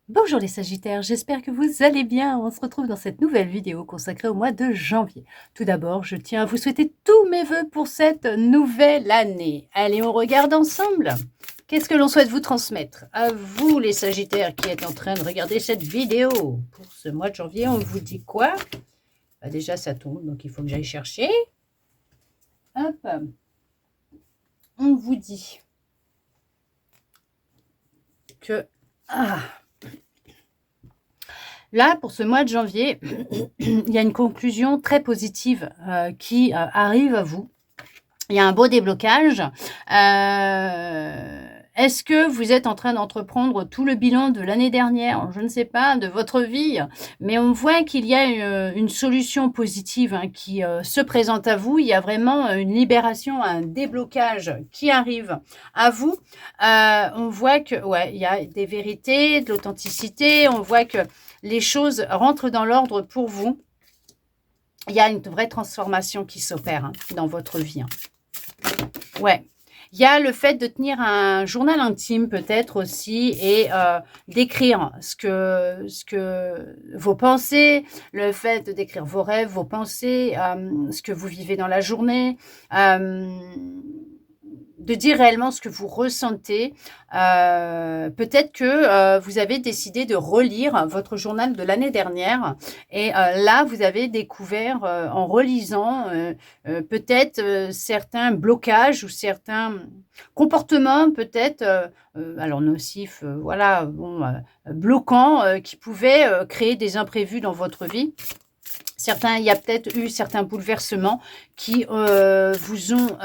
Bonjour les Sagittaires, j'espère que vous allez bien. On se retrouve dans cette nouvelle vidéo consacrée au mois de janvier. Tout d'abord, je tiens à vous souhaiter tous mes vœux pour cette nouvelle année. Allez, on regarde ensemble. Qu'est-ce que l'on souhaite vous transmettre? À vous les Sagittaires qui êtes en train de regarder cette vidéo. Pour ce mois de janvier, on vous dit quoi? Bah déjà, ça tombe, donc il faut que j'aille chercher. Hop. On vous dit que... Là, pour ce mois de janvier, il y a une conclusion très positive qui arrive à vous. Il y a un beau déblocage. Est-ce que vous êtes en train d'entreprendre tout le bilan de l'année dernière? Je ne sais pas, de votre vie, mais on voit qu'il y a une solution positive qui se présente à vous. Il y a vraiment une libération, un déblocage qui arrive à vous. On voit que, ouais, il y a des vérités, de l'authenticité. On voit que les choses rentrent dans l'ordre pour vous. Il y a une vraie transformation qui s'opère dans votre vie. Ouais. Il y a le fait de tenir un journal intime peut-être aussi et d'écrire ce que vos pensées, le fait d'écrire vos rêves, vos pensées, ce que vous vivez dans la journée, de dire réellement ce que vous ressentez. Peut-être que vous avez décidé de relire votre journal de l'année dernière et là, vous avez découvert en relisant peut-être certains blocages ou certains comportements peut-être alors nocifs, voilà, bon, bloquants qui pouvaient créer des imprévus dans votre vie. Il y a peut-être eu certains bouleversements qui vous ont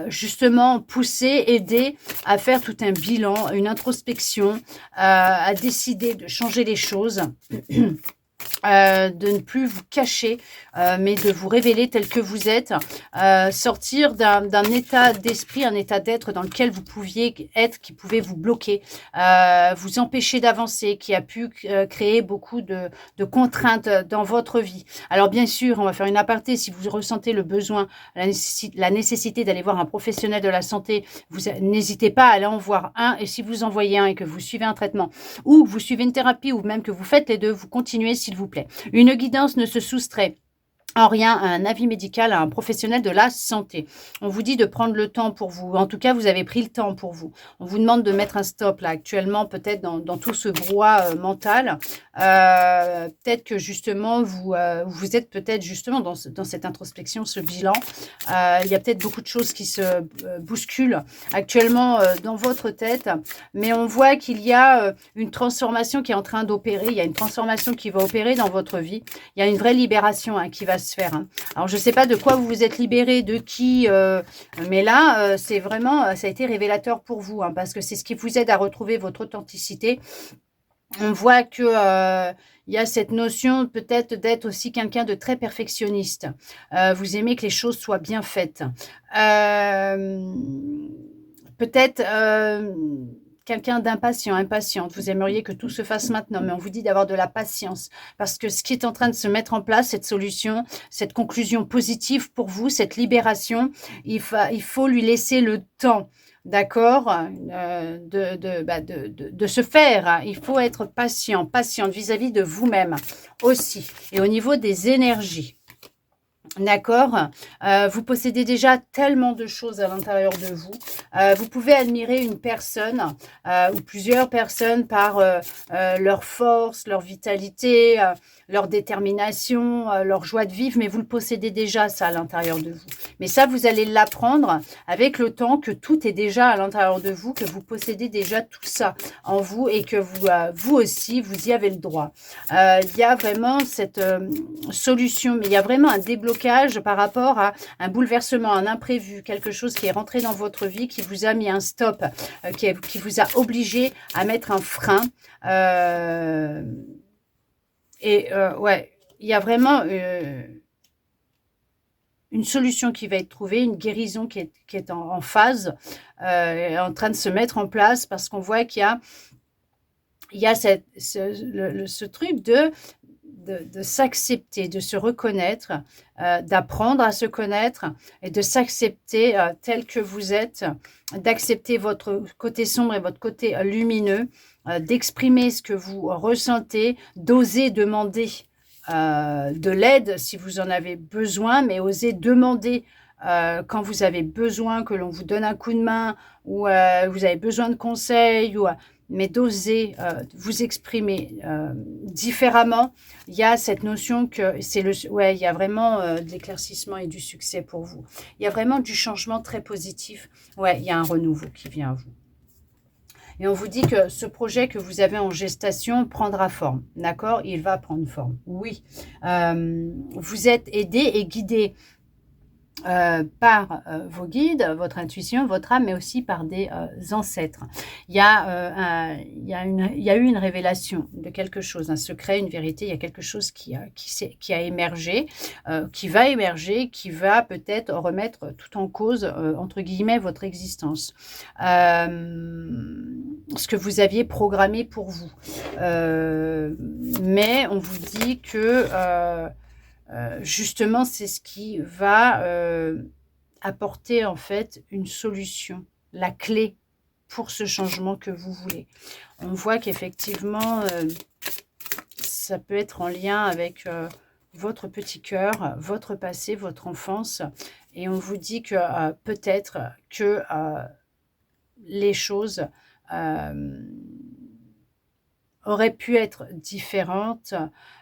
justement poussé, aidé à faire tout un bilan, une introspection, à décider de changer les choses. De ne plus vous cacher, mais de vous révéler tel que vous êtes, sortir d'un état d'esprit, un état d'être dans lequel vous pouviez être, qui pouvait vous bloquer, vous empêcher d'avancer, qui a pu créer beaucoup de contraintes dans votre vie. Alors bien sûr, on va faire une aparté, si vous ressentez le besoin, la nécessité d'aller voir un professionnel de la santé, vous n'hésitez pas à aller en voir un, et si vous en voyez un et que vous suivez un traitement, ou vous suivez une thérapie, ou même que vous faites les deux, vous continuez s'il vous plaît. Une guidance ne se soustrait en rien à un avis médical à un professionnel de la santé. On vous dit de prendre le temps pour vous. En tout cas, vous avez pris le temps pour vous. On vous demande de mettre un stop là actuellement, peut-être dans tout ce brouhaha mental. Peut-être que justement, vous êtes peut-être justement dans cette introspection, ce bilan. Il y a peut-être beaucoup de choses qui se bousculent actuellement dans votre tête. Mais on voit qu'il y a une transformation qui est en train d'opérer. Il y a une transformation qui va opérer dans votre vie. Il y a une vraie libération qui va se faire. Alors, je ne sais pas de quoi vous vous êtes libéré, de qui, mais là, c'est vraiment, ça a été révélateur pour vous, parce que c'est ce qui vous aide à retrouver votre authenticité. On voit que il y a cette notion peut-être d'être aussi quelqu'un de très perfectionniste. Vous aimez que les choses soient bien faites. Peut-être quelqu'un d'impatient, impatiente. Vous aimeriez que tout se fasse maintenant, mais on vous dit d'avoir de la patience parce que ce qui est en train de se mettre en place, cette solution, cette conclusion positive pour vous, cette libération, il faut lui laisser le temps. D'accord, de se faire. Il faut être patiente vis-à-vis de vous-même aussi. Et au niveau des énergies, d'accord, vous possédez déjà tellement de choses à l'intérieur de vous. Vous pouvez admirer une personne ou plusieurs personnes par leur force, leur vitalité, leur détermination, leur joie de vivre, mais vous le possédez déjà ça à l'intérieur de vous. Mais ça, vous allez l'apprendre avec le temps que tout est déjà à l'intérieur de vous, que vous possédez déjà tout ça en vous et que vous aussi, vous y avez le droit. Il y a vraiment cette solution, mais il y a vraiment un déblocage par rapport à un bouleversement, un imprévu, quelque chose qui est rentré dans votre vie, qui vous a mis un stop, qui vous a obligé à mettre un frein. Ouais, il y a vraiment une solution qui va être trouvée, une guérison qui est en phase, en train de se mettre en place parce qu'on voit qu'il y a ce truc de s'accepter, de se reconnaître, d'apprendre à se connaître et de s'accepter tel que vous êtes, d'accepter votre côté sombre et votre côté lumineux, d'exprimer ce que vous ressentez, d'oser demander de l'aide si vous en avez besoin, mais oser demander quand vous avez besoin que l'on vous donne un coup de main ou vous avez besoin de conseils, mais d'oser vous exprimer différemment. Il y a cette notion que il y a vraiment de l'éclaircissement et du succès pour vous. Il y a vraiment du changement très positif. Ouais, il y a un renouveau qui vient à vous. Et on vous dit que ce projet que vous avez en gestation prendra forme. D'accord? Il va prendre forme. Oui. Vous êtes aidé et guidé par vos guides, votre intuition, votre âme, mais aussi par des ancêtres. Il y a eu une révélation de quelque chose, un secret, une vérité. Il y a quelque chose qui a émergé, qui va émerger, qui va peut-être remettre tout en cause, entre guillemets, votre existence. Ce que vous aviez programmé pour vous. Mais on vous dit que justement, c'est ce qui va apporter en fait une solution, la clé pour ce changement que vous voulez. On voit qu'effectivement, ça peut être en lien avec votre petit cœur, votre passé, votre enfance. Et on vous dit que peut-être que les choses auraient pu être différentes,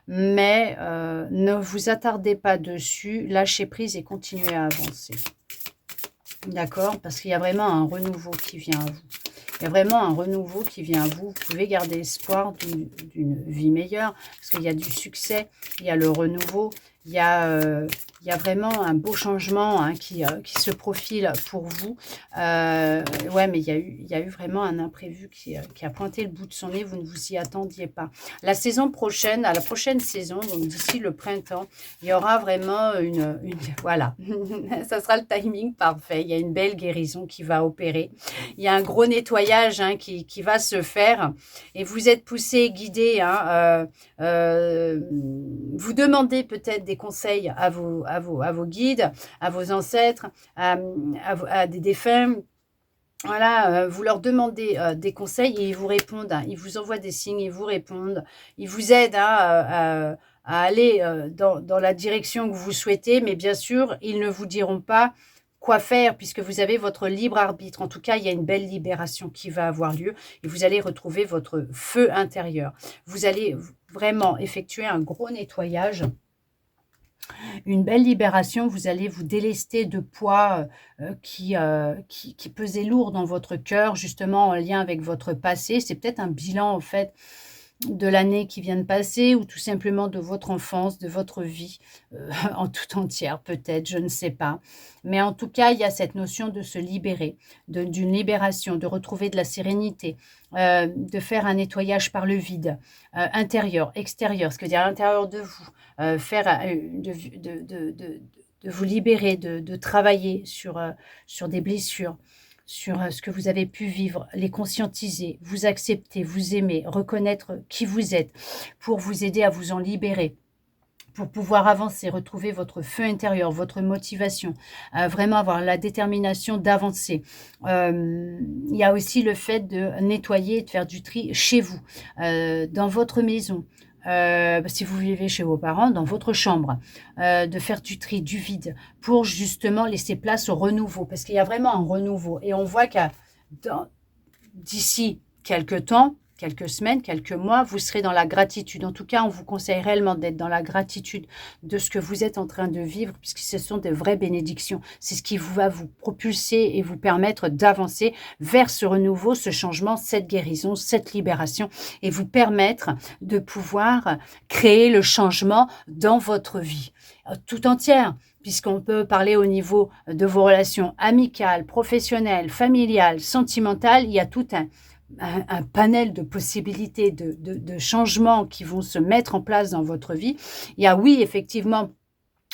mais ne vous attardez pas dessus, lâchez prise et continuez à avancer. D'accord? Parce qu'il y a vraiment un renouveau qui vient à vous. Il y a vraiment un renouveau qui vient à vous. Vous pouvez garder espoir d'une vie meilleure, parce qu'il y a du succès, il y a le renouveau, il y a vraiment un beau changement hein, qui se profile pour vous. Ouais, mais il y a eu vraiment un imprévu qui a pointé le bout de son nez. Vous ne vous y attendiez pas. La saison prochaine, à la prochaine saison, donc d'ici le printemps, il y aura vraiment voilà, ça sera le timing parfait. Il y a une belle guérison qui va opérer. Il y a un gros nettoyage hein, qui va se faire. Et vous êtes poussé, guidé. Hein, vous demandez peut-être des conseils à vos guides, à vos ancêtres, à des défunts. Voilà, vous leur demandez des conseils et ils vous répondent. Hein, ils vous envoient des signes, ils vous répondent. Ils vous aident à aller dans la direction que vous souhaitez. Mais bien sûr, ils ne vous diront pas quoi faire puisque vous avez votre libre arbitre. En tout cas, il y a une belle libération qui va avoir lieu et vous allez retrouver votre feu intérieur. Vous allez vraiment effectuer un gros nettoyage. Une belle libération, vous allez vous délester de poids qui pesait lourd dans votre cœur, justement en lien avec votre passé. C'est peut-être un bilan en fait de l'année qui vient de passer ou tout simplement de votre enfance, de votre vie en tout entière peut-être, je ne sais pas. Mais en tout cas, il y a cette notion de se libérer, d'une libération, de retrouver de la sérénité, de faire un nettoyage par le vide, intérieur, extérieur, ce que veut dire à l'intérieur de vous, de vous libérer, de travailler sur des blessures, sur ce que vous avez pu vivre, les conscientiser, vous accepter, vous aimer, reconnaître qui vous êtes pour vous aider à vous en libérer, pour pouvoir avancer, retrouver votre feu intérieur, votre motivation, vraiment avoir la détermination d'avancer. Il y a aussi le fait de nettoyer, de faire du tri chez vous, dans votre maison, si vous vivez chez vos parents, dans votre chambre, de faire du tri, du vide, pour justement laisser place au renouveau, parce qu'il y a vraiment un renouveau. Et on voit qu'à d'ici quelques temps, quelques semaines, quelques mois, vous serez dans la gratitude. En tout cas, on vous conseille réellement d'être dans la gratitude de ce que vous êtes en train de vivre, puisque ce sont de vraies bénédictions. C'est ce qui va vous propulser et vous permettre d'avancer vers ce renouveau, ce changement, cette guérison, cette libération, et vous permettre de pouvoir créer le changement dans votre vie tout entière, puisqu'on peut parler au niveau de vos relations amicales, professionnelles, familiales, sentimentales. Il y a tout un panel de possibilités, de changements qui vont se mettre en place dans votre vie. Il y a, oui, effectivement,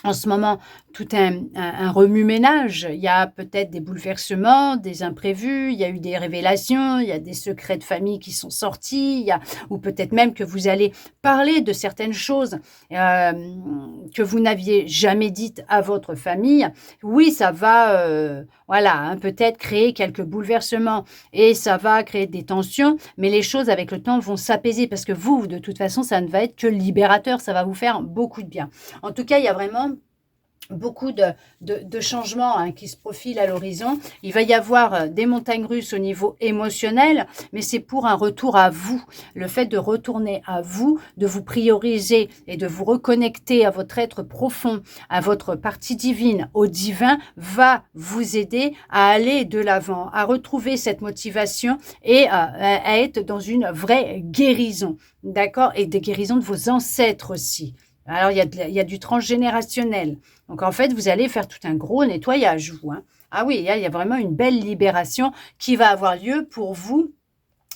en ce moment, tout un remue-ménage. Il y a peut-être des bouleversements, des imprévus, il y a eu des révélations, il y a des secrets de famille qui sont sortis, ou peut-être même que vous allez parler de certaines choses que vous n'aviez jamais dites à votre famille. Oui, ça va, voilà, hein, peut-être créer quelques bouleversements et ça va créer des tensions, mais les choses avec le temps vont s'apaiser parce que vous, de toute façon, ça ne va être que libérateur, ça va vous faire beaucoup de bien. En tout cas, il y a vraiment beaucoup de changements hein, qui se profilent à l'horizon. Il va y avoir des montagnes russes au niveau émotionnel, mais c'est pour un retour à vous. Le fait de retourner à vous, de vous prioriser et de vous reconnecter à votre être profond, à votre partie divine, au divin, va vous aider à aller de l'avant, à retrouver cette motivation et à être dans une vraie guérison. D'accord? Et des guérisons de vos ancêtres aussi. Alors, il y a du transgénérationnel. Donc, en fait, vous allez faire tout un gros nettoyage, vous. Hein. Ah oui, il y a vraiment une belle libération qui va avoir lieu pour vous,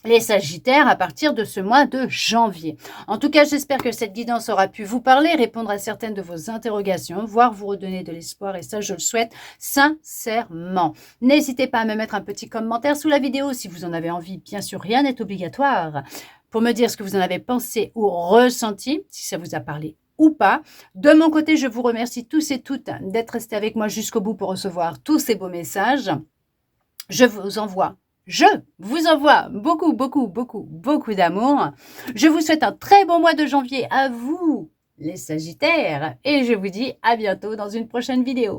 les Sagittaires, à partir de ce mois de janvier. En tout cas, j'espère que cette guidance aura pu vous parler, répondre à certaines de vos interrogations, voire vous redonner de l'espoir. Et ça, je le souhaite sincèrement. N'hésitez pas à me mettre un petit commentaire sous la vidéo si vous en avez envie. Bien sûr, rien n'est obligatoire. Pour me dire ce que vous en avez pensé ou ressenti, si ça vous a parlé ou pas. De mon côté, je vous remercie tous et toutes d'être restés avec moi jusqu'au bout pour recevoir tous ces beaux messages. Je vous envoie beaucoup, beaucoup, beaucoup, beaucoup d'amour. Je vous souhaite un très bon mois de janvier à vous, les Sagittaires, et je vous dis à bientôt dans une prochaine vidéo.